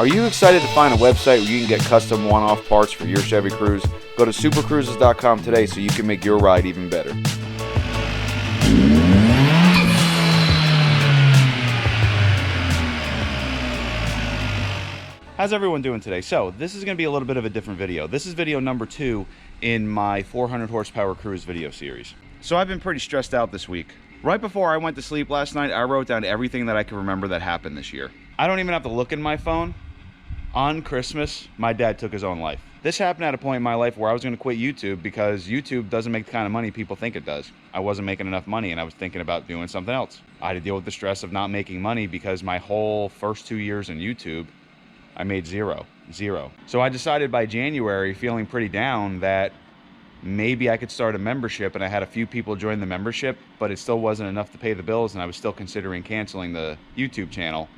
Are you excited to find a website where you can get custom one-off parts for your Chevy Cruze? Go to supercruises.com today so you can make your ride even better. How's everyone doing today? So this is going to be a little bit of a different video. This is video number 2 in my 400 horsepower Cruze video series. So I've been pretty stressed out this week. Right before I went to sleep last night, I wrote down everything that I can remember that happened this year. I don't even have to look in my phone. On Christmas, my dad took his own life. This happened at a point in my life where I was going to quit YouTube because YouTube doesn't make the kind of money people think it does. I wasn't making enough money and I was thinking about doing something else. I had to deal with the stress of not making money because my whole first 2 years in YouTube, I made zero. So I decided by January, feeling pretty down, that maybe I could start a membership, and I had a few people join the membership, but it still wasn't enough to pay the bills, and I was still considering canceling the YouTube channel.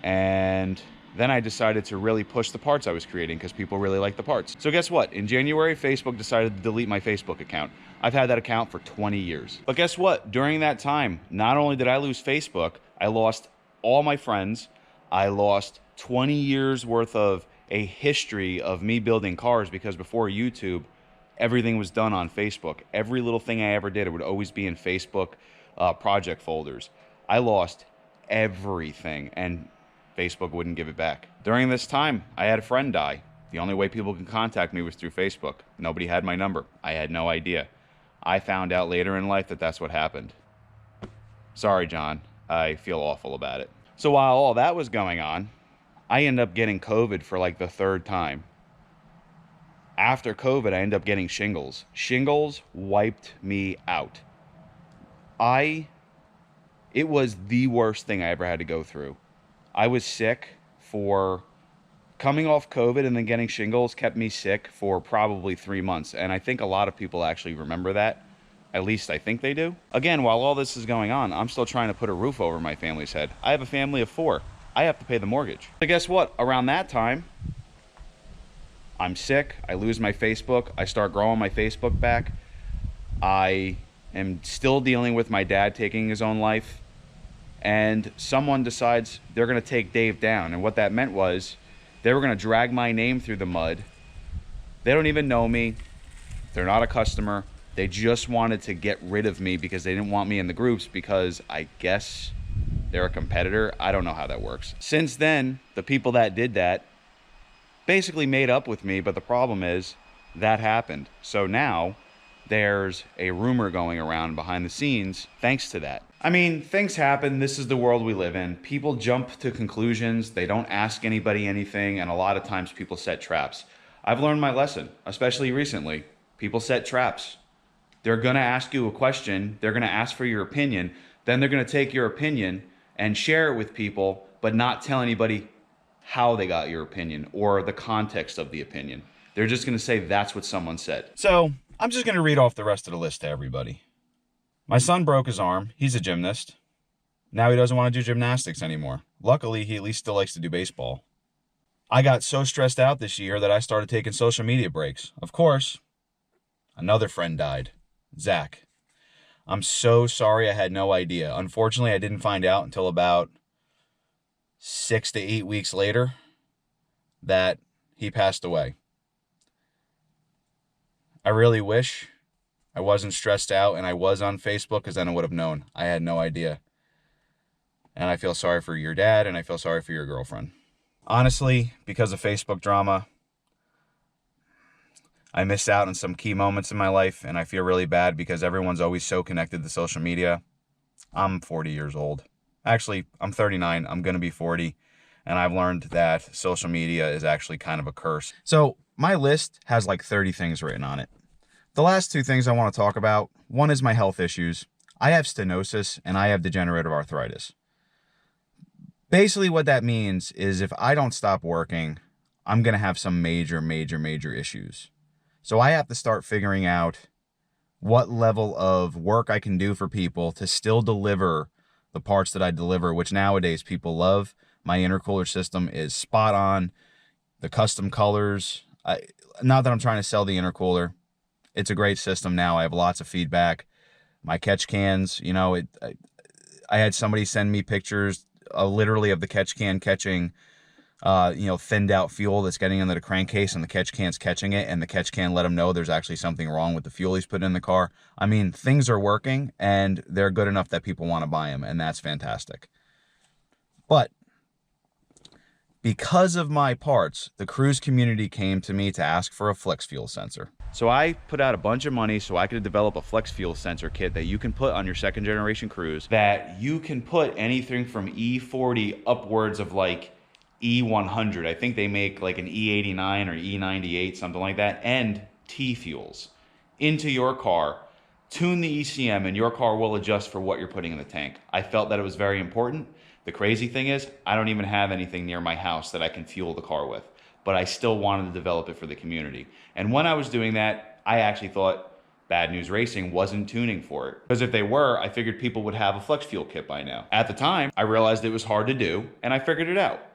And then I decided to really push the parts I was creating because people really like the parts. So guess what? In January, Facebook decided to delete my Facebook account. I've had that account for 20 years. But guess what? During that time, not only did I lose Facebook, I lost all my friends. I lost 20 years worth of a history of me building cars, because before YouTube, everything was done on Facebook. Every little thing I ever did, it would always be in Facebook project folders. I lost everything, and Facebook wouldn't give it back. During this time, I had a friend die. The only way people could contact me was through Facebook. Nobody had my number. I had no idea. I found out later in life that that's what happened. Sorry, John. I feel awful about it. So while all that was going on, I ended up getting COVID for like the 3rd time. After COVID, I ended up getting shingles. Shingles wiped me out. It was the worst thing I ever had to go through. I was sick for, coming off COVID and then getting shingles kept me sick for probably 3 months. And I think a lot of people actually remember that. At least I think they do. Again, while all this is going on, I'm still trying to put a roof over my family's head. I have a family of 4. I have to pay the mortgage. So guess what? Around that time, I'm sick. I lose my Facebook. I start growing my Facebook back. I am still dealing with my dad taking his own life. And someone decides they're going to take Dave down. And what that meant was they were going to drag my name through the mud. They don't even know me. They're not a customer. They just wanted to get rid of me because they didn't want me in the groups, because I guess they're a competitor. I don't know how that works. Since then, the people that did that basically made up with me, but the problem is that happened. So now there's a rumor going around behind the scenes thanks to that. I mean, things happen. This is the world we live in. People jump to conclusions. They don't ask anybody anything, and a lot of times people set traps. I've learned my lesson, especially recently. People set traps. They're going to ask you a question. They're going to ask for your opinion. Then they're going to take your opinion and share it with people, but not tell anybody how they got your opinion or the context of the opinion. They're just going to say that's what someone said. So I'm just going to read off the rest of the list to everybody. My son broke his arm. He's a gymnast. Now he doesn't want to do gymnastics anymore. Luckily, he at least still likes to do baseball. I got so stressed out this year that I started taking social media breaks. Of course, another friend died. Zach. I'm so sorry. I had no idea. Unfortunately, I didn't find out until about 6 to 8 weeks later that he passed away. I really wish I wasn't stressed out and I was on Facebook, because then I would have known. I had no idea. And I feel sorry for your dad, and I feel sorry for your girlfriend. Honestly, because of Facebook drama, I missed out on some key moments in my life, and I feel really bad because everyone's always so connected to social media. I'm 40 years old. Actually, I'm 39. I'm going to be 40, and I've learned that social media is actually kind of a curse. So my list has like 30 things written on it. The last 2 things I want to talk about, one is my health issues. I have stenosis, and I have degenerative arthritis. Basically what that means is if I don't stop working, I'm going to have some major issues. So I have to start figuring out what level of work I can do for people to still deliver the parts that I deliver, which nowadays people love. My intercooler system is spot on. The custom colors. Not that I'm trying to sell the intercooler. It's a great system now. I have lots of feedback. My catch cans, you know, I had somebody send me pictures literally of the catch can catching thinned out fuel that's getting into the crankcase and the catch can's catching it, and the catch can let him know there's actually something wrong with the fuel he's putting in the car. I mean, things are working and they're good enough that people want to buy them, and that's fantastic. But because of my parts, the Cruze community came to me to ask for a flex fuel sensor. So I put out a bunch of money so I could develop a flex fuel sensor kit that you can put on your second generation Cruze, that you can put anything from E40 upwards of like E100. I think they make like an E89 or E98, something like that, and T fuels into your car. Tune the ECM and your car will adjust for what you're putting in the tank. I felt that it was very important. The crazy thing is, I don't even have anything near my house that I can fuel the car with, but I still wanted to develop it for the community. And when I was doing that, I actually thought Bad News Racing wasn't tuning for it. Because if they were, I figured people would have a flex fuel kit by now. At the time, I realized it was hard to do, and I figured it out.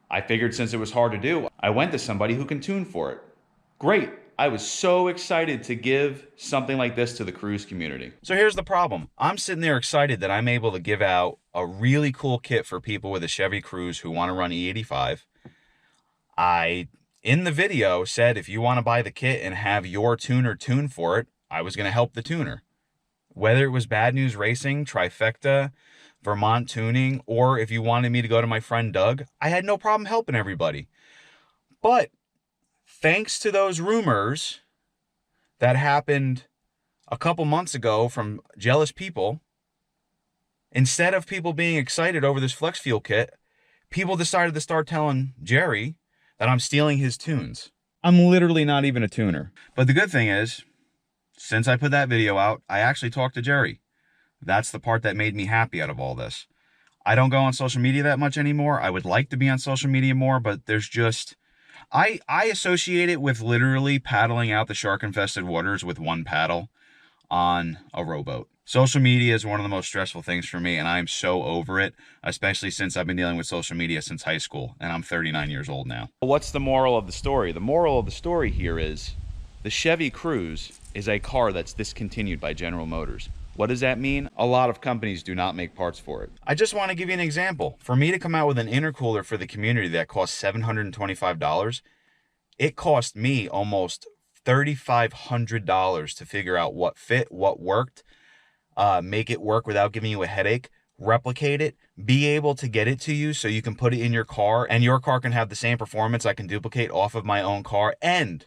I figured since it was hard to do, I went to somebody who can tune for it. Great. I was so excited to give something like this to the Cruze community. So here's the problem. I'm sitting there excited that I'm able to give out a really cool kit for people with a Chevy Cruze who want to run E85. I, in the video, said if you want to buy the kit and have your tuner tune for it, I was going to help the tuner. Whether it was Bad News Racing, Trifecta, Vermont Tuning, or if you wanted me to go to my friend Doug, I had no problem helping everybody. But thanks to those rumors that happened a couple months ago from jealous people, instead of people being excited over this flex fuel kit, people decided to start telling Jerry that I'm stealing his tunes. I'm literally not even a tuner. But the good thing is, since I put that video out, I actually talked to Jerry. That's the part that made me happy out of all this. I don't go on social media that much anymore. I would like to be on social media more, but there's just... I associate it with literally paddling out the shark-infested waters with one paddle on a rowboat. Social media is one of the most stressful things for me, and I'm so over it, especially since I've been dealing with social media since high school, and I'm 39 years old now. What's the moral of the story? The moral of the story here is the Chevy Cruze is a car that's discontinued by General Motors. What does that mean? A lot of companies do not make parts for it. I just want to give you an example. For me to come out with an intercooler for the community that costs $725, it cost me almost $3,500 to figure out what fit, what worked, make it work without giving you a headache, replicate it, be able to get it to you so you can put it in your car, and your car can have the same performance I can duplicate off of my own car, and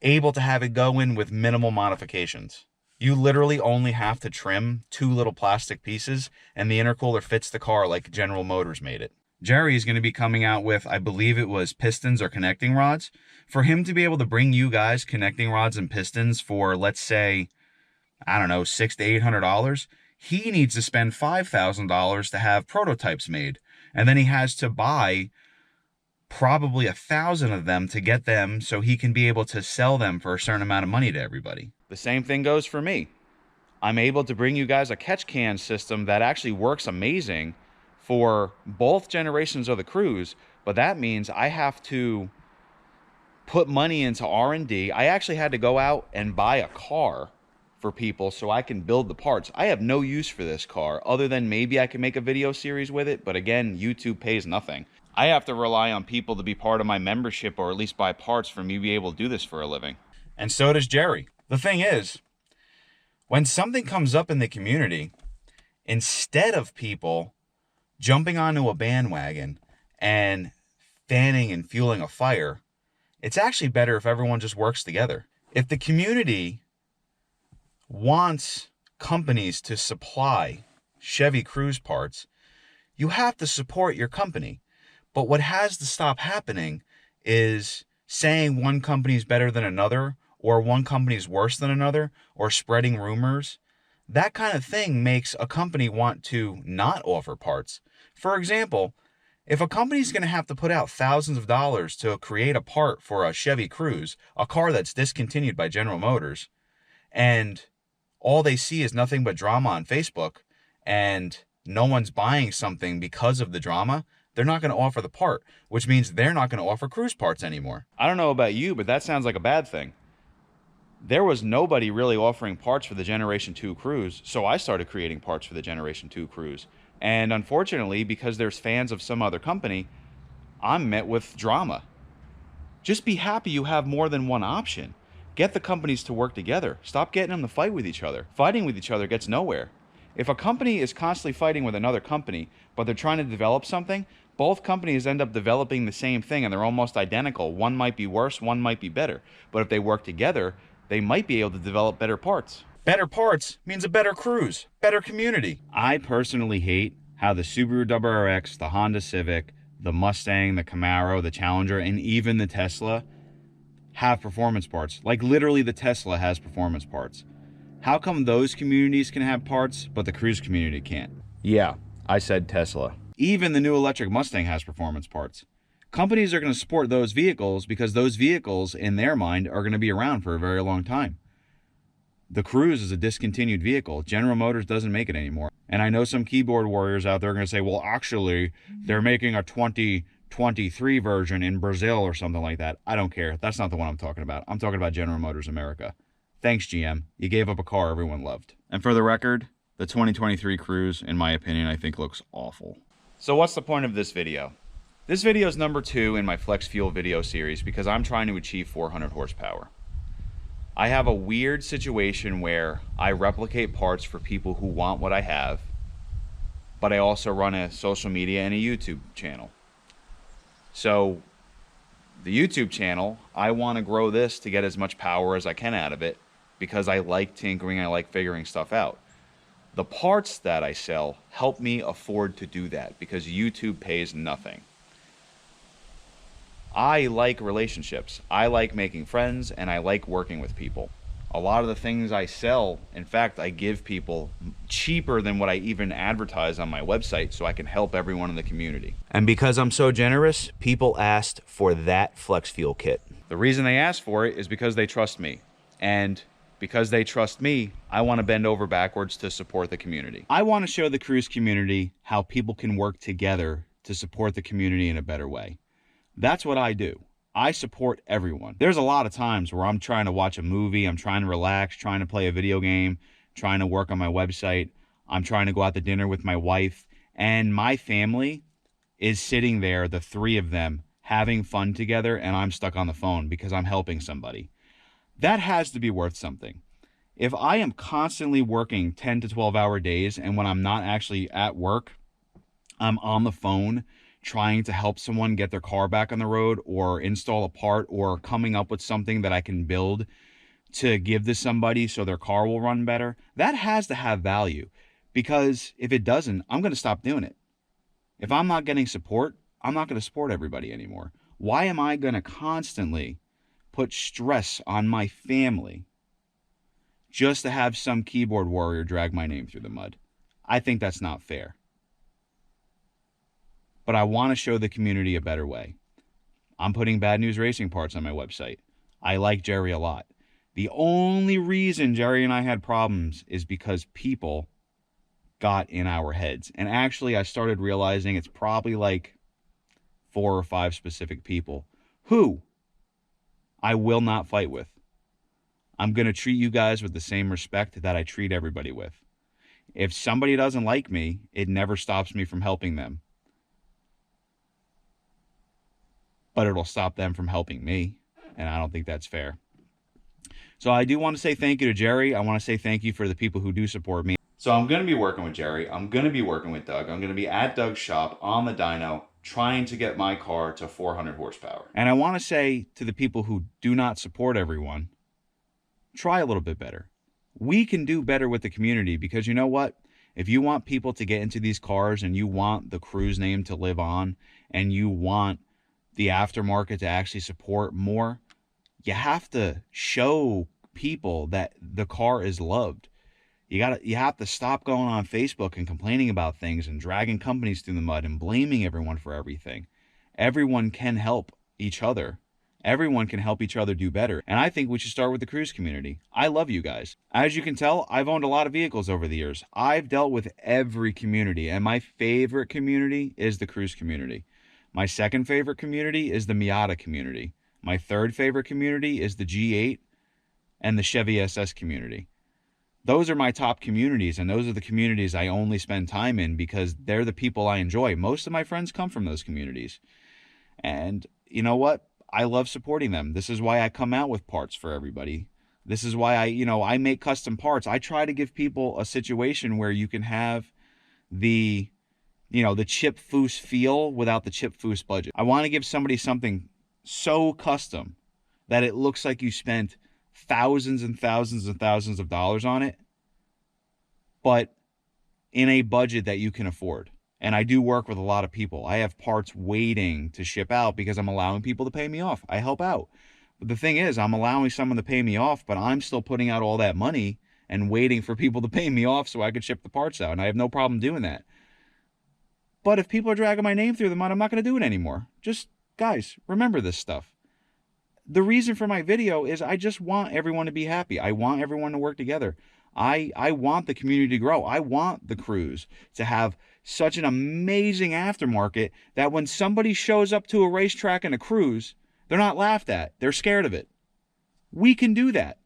able to have it go in with minimal modifications. You literally only have to trim 2 little plastic pieces, and the intercooler fits the car like General Motors made it. Jerry is going to be coming out with, I believe it was pistons or connecting rods. For him to be able to bring you guys connecting rods and pistons for, let's say, I don't know, $600 to $800, he needs to spend $5,000 to have prototypes made. And then he has to buy probably 1,000 of them to get them so he can be able to sell them for a certain amount of money to everybody. The same thing goes for me. I'm able to bring you guys a catch can system that actually works amazing for both generations of the Cruze, but that means I have to put money into R&D. I actually had to go out and buy a car for people so I can build the parts. I have no use for this car other than maybe I can make a video series with it, but again, YouTube pays nothing. I have to rely on people to be part of my membership or at least buy parts for me to be able to do this for a living. And so does Jerry. The thing is, when something comes up in the community, instead of people jumping onto a bandwagon and fanning and fueling a fire, it's actually better if everyone just works together. If the community wants companies to supply Chevy Cruze parts, you have to support your company. But what has to stop happening is saying one company is better than another, or one company is worse than another, or spreading rumors. That kind of thing makes a company want to not offer parts. For example, if a company's going to have to put out thousands of dollars to create a part for a Chevy Cruze, a car that's discontinued by General Motors, and all they see is nothing but drama on Facebook, and no one's buying something because of the drama, they're not going to offer the part, which means they're not going to offer Cruze parts anymore. I don't know about you, but that sounds like a bad thing. There was nobody really offering parts for the Generation 2 Cruze, so I started creating parts for the Generation 2 Cruze. And unfortunately, because there's fans of some other company, I'm met with drama. Just be happy you have more than one option. Get the companies to work together. Stop getting them to fight with each other. Fighting with each other gets nowhere. If a company is constantly fighting with another company, but they're trying to develop something, both companies end up developing the same thing and they're almost identical. One might be worse, one might be better. But if they work together, they might be able to develop better parts. Better parts means a better Cruze, better community. I personally hate how the Subaru WRX, the Honda Civic, the Mustang, the Camaro, the Challenger, and even the Tesla have performance parts. Like literally the Tesla has performance parts. How come those communities can have parts, but the Cruze community can't? Yeah, I said Tesla. Even the new electric Mustang has performance parts. Companies are going to support those vehicles because those vehicles, in their mind, are going to be around for a very long time. The Cruze is a discontinued vehicle. General Motors doesn't make it anymore. And I know some keyboard warriors out there are going to say, well, actually, they're making a 2023 version in Brazil or something like that. I don't care. That's not the one I'm talking about. I'm talking about General Motors America. Thanks, GM. You gave up a car everyone loved. And for the record, the 2023 Cruze, in my opinion, I think looks awful. So what's the point of this video? This video is number 2 in my Flex Fuel video series because I'm trying to achieve 400 horsepower. I have a weird situation where I replicate parts for people who want what I have, but I also run a social media and a YouTube channel. So the YouTube channel, I want to grow this to get as much power as I can out of it because I like tinkering, I like figuring stuff out. The parts that I sell help me afford to do that because YouTube pays nothing. I like relationships. I like making friends and I like working with people. A lot of the things I sell, in fact, I give people cheaper than what I even advertise on my website so I can help everyone in the community. And because I'm so generous, people asked for that Flex Fuel kit. The reason they asked for it is because they trust me. And because they trust me, I want to bend over backwards to support the community. I want to show the Cruze community how people can work together to support the community in a better way. That's what I do. I support everyone. There's a lot of times where I'm trying to watch a movie, I'm trying to relax, trying to play a video game, trying to work on my website, I'm trying to go out to dinner with my wife, and my family is sitting there, the 3 of them, having fun together, and I'm stuck on the phone because I'm helping somebody. That has to be worth something. If I am constantly working 10 to 12 hour days, and when I'm not actually at work, I'm on the phone trying to help someone get their car back on the road or install a part or coming up with something that I can build to give to somebody so their car will run better, that has to have value. Because if it doesn't, I'm going to stop doing it. If I'm not getting support, I'm not going to support everybody anymore. Why am I going to constantly put stress on my family just to have some keyboard warrior drag my name through the mud? I think that's not fair. But I want to show the community a better way. I'm putting Bad News Racing parts on my website. I like Jerry a lot. The only reason Jerry and I had problems is because people got in our heads. And actually, I started realizing it's probably like 4 or 5 specific people who I will not fight with. I'm going to treat you guys with the same respect that I treat everybody with. If somebody doesn't like me, it never stops me from helping them. But it'll stop them from helping me, and I don't think that's fair. So I do want to say thank you to Jerry. I want to say thank you for the people who do support me. So I'm going to be working with Jerry. I'm going to be working with Doug. I'm going to be at Doug's shop on the dyno trying to get my car to 400 horsepower. And I want to say to the people who do not support everyone, try a little bit better. We can do better with the community because you know what? If you want people to get into these cars and you want the Cruze name to live on and you want the aftermarket to actually support more, you have to show people that the car is loved. You have to stop going on Facebook and complaining about things and dragging companies through the mud and blaming everyone for everything. Everyone can help each other. Everyone can help each other do better. And I think we should start with the Cruze community. I love you guys. As you can tell, I've owned a lot of vehicles over the years. I've dealt with every community, and my favorite community is the Cruze community. My second favorite community is the Miata community. My third favorite community is the G8 and the Chevy SS community. those are my top communities, and those are the communities I only spend time in because they're the people I enjoy. Most of my friends come from those communities. And you know what? I love supporting them. This is why I come out with parts for everybody. This is why I make custom parts. I try to give people a situation where you can have the, the chip foos feel without the chip foos budget. I want to give somebody something so custom that it looks like you spent thousands and thousands and thousands of dollars on it, but in a budget that you can afford. And I do work with a lot of people. I have parts waiting to ship out because I'm allowing people to pay me off. I help out. But the thing is, I'm allowing someone to pay me off, but I'm still putting out all that money and waiting for people to pay me off so I could ship the parts out. And I have no problem doing that. But if people are dragging my name through the mud, I'm not going to do it anymore. Just, guys, remember this stuff. The reason for my video is I just want everyone to be happy. I want everyone to work together. I want the community to grow. I want the Cruze to have such an amazing aftermarket that when somebody shows up to a racetrack in a Cruze, they're not laughed at. They're scared of it. We can do that.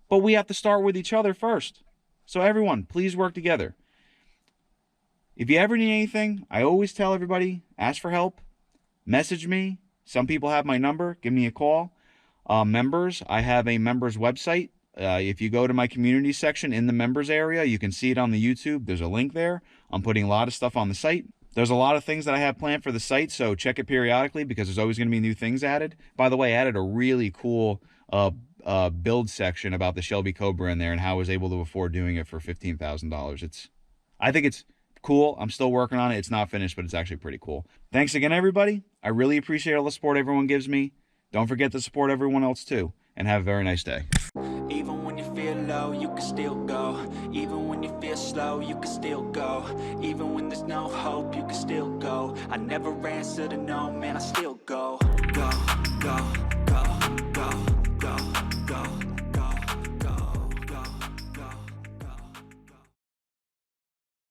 But we have to start with each other first. So everyone, please work together. If you ever need anything, I always tell everybody, ask for help, message me. Some people have my number. Give me a call. Members, I have a members website. If you go to my community section in the members area, you can see it on the YouTube. There's a link there. I'm putting a lot of stuff on the site. There's a lot of things that I have planned for the site, so check it periodically because there's always going to be new things added. By the way, I added a really cool build section about the Shelby Cobra in there and how I was able to afford doing it for $15,000. I think it's cool. I'm still working on it. It's not finished, but it's actually pretty cool. Thanks again, everybody. I really appreciate all the support everyone gives me. Don't forget to support everyone else too, and have a very nice day. Even when you feel low, you can still go. Even when you feel slow, you can still go. Even when there's no hope, you can still go. I never answer to no, man, I still go. Go, go.